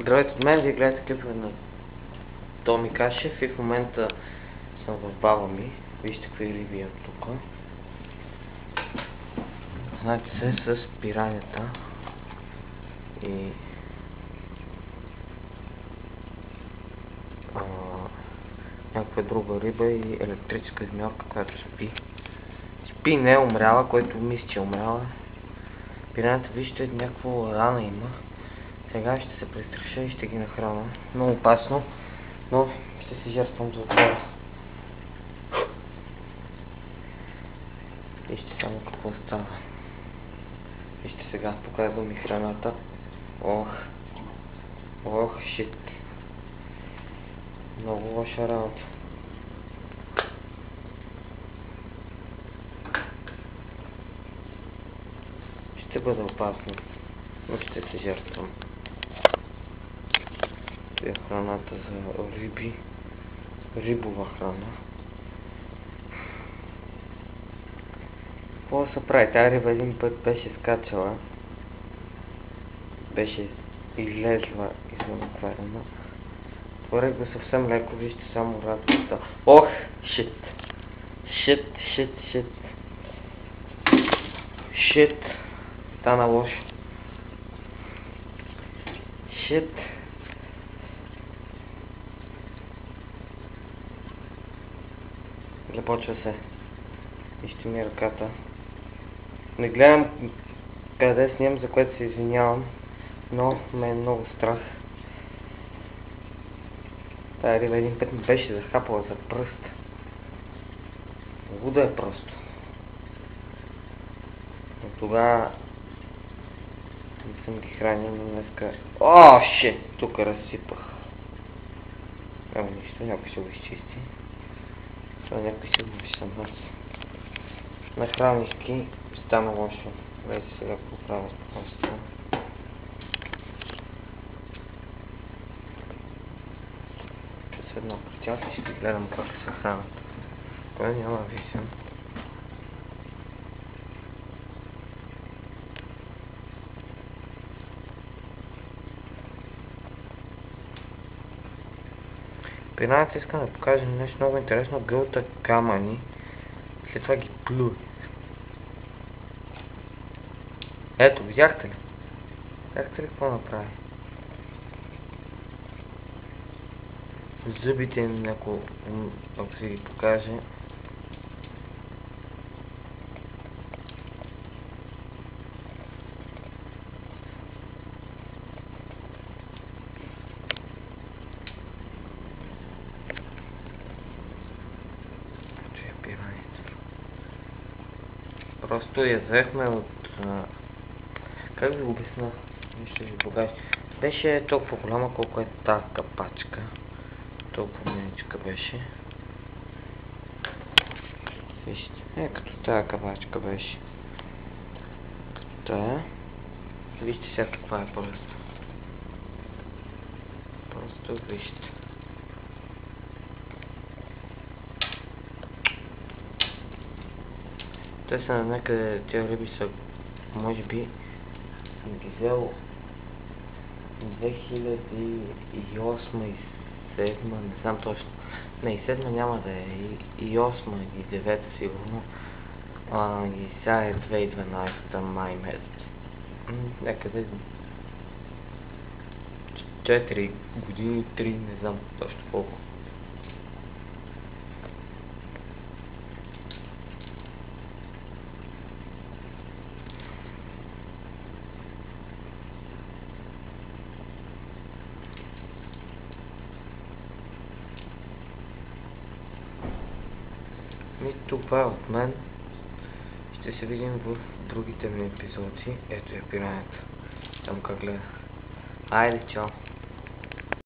Здравейте от мен, вие гледате клипове на Томи Кашев и в момента съм в баба ми. Вижте какви риби имам тук. Знаете се с пиранята и някаква друга риба и електрическа змиорка, която спи. Спи, не е умряла, който мисля, че е умряла. Пиранята, вижте, някаква рана има. Сега ще се престраша и ще ги нахрана. Много опасно, но ще си жертвам за отбора. Вижте само какво става. Вижте сега, показва ми храната. Ох, шит. Много лоша работа. Ще бъде опасно, но ще се жертвам. Това е храната за риби. Рибова храна. Какво да се прави? Тая риба един път беше скачала. Беше излезла извън аквариума. Отворих го съвсем леко, вижте само радостта. Ох, шит! Шит! Стана лошо. Шит! Започва се. Вижте ми ръката. Не гледам къде снимам, за което се извинявам, но ме е много страх. Тая риба един път ми беше захапала за пръст. Луда е просто. Но тогава не съм ги хранил, но днеска... О, шит! Тук разсипах. Няма нищо, някой ще го изчисти. Това някой ще го изсъмнат. Нахраних ги, стана лошо. Вече сега какво правя спокойствие. С едно пръстялка ще ги гледам как се хранят. Кой няма висен. При нас искам да покажа нещо много интересно. Гълта камъни. След това ги плюй. Ето, видяхте ли? Видяхте ли какво направи? Зъбите им, ако си ги покаже. Просто я взехме от... Как ви го обясна? Ще ви покажа. Беше толкова голяма, колко е тази капачка. Толкова мъничка беше. Вижте, като тази капачка беше. Като тая. Вижте сега каква е просто. Просто вижте. Те са някъде, тези риби са, може би, съм ги взел 2008 и 2007, не знам точно. Не, и 7 няма да е, и 8 и 9 сигурно. И сега е 2012 май месец. Някъде 4 години, 3, не знам точно колко. И това е от мен. Ще се видим в другите ми епизоди. Ето е пиранята. Там как гледа. Айде, чао!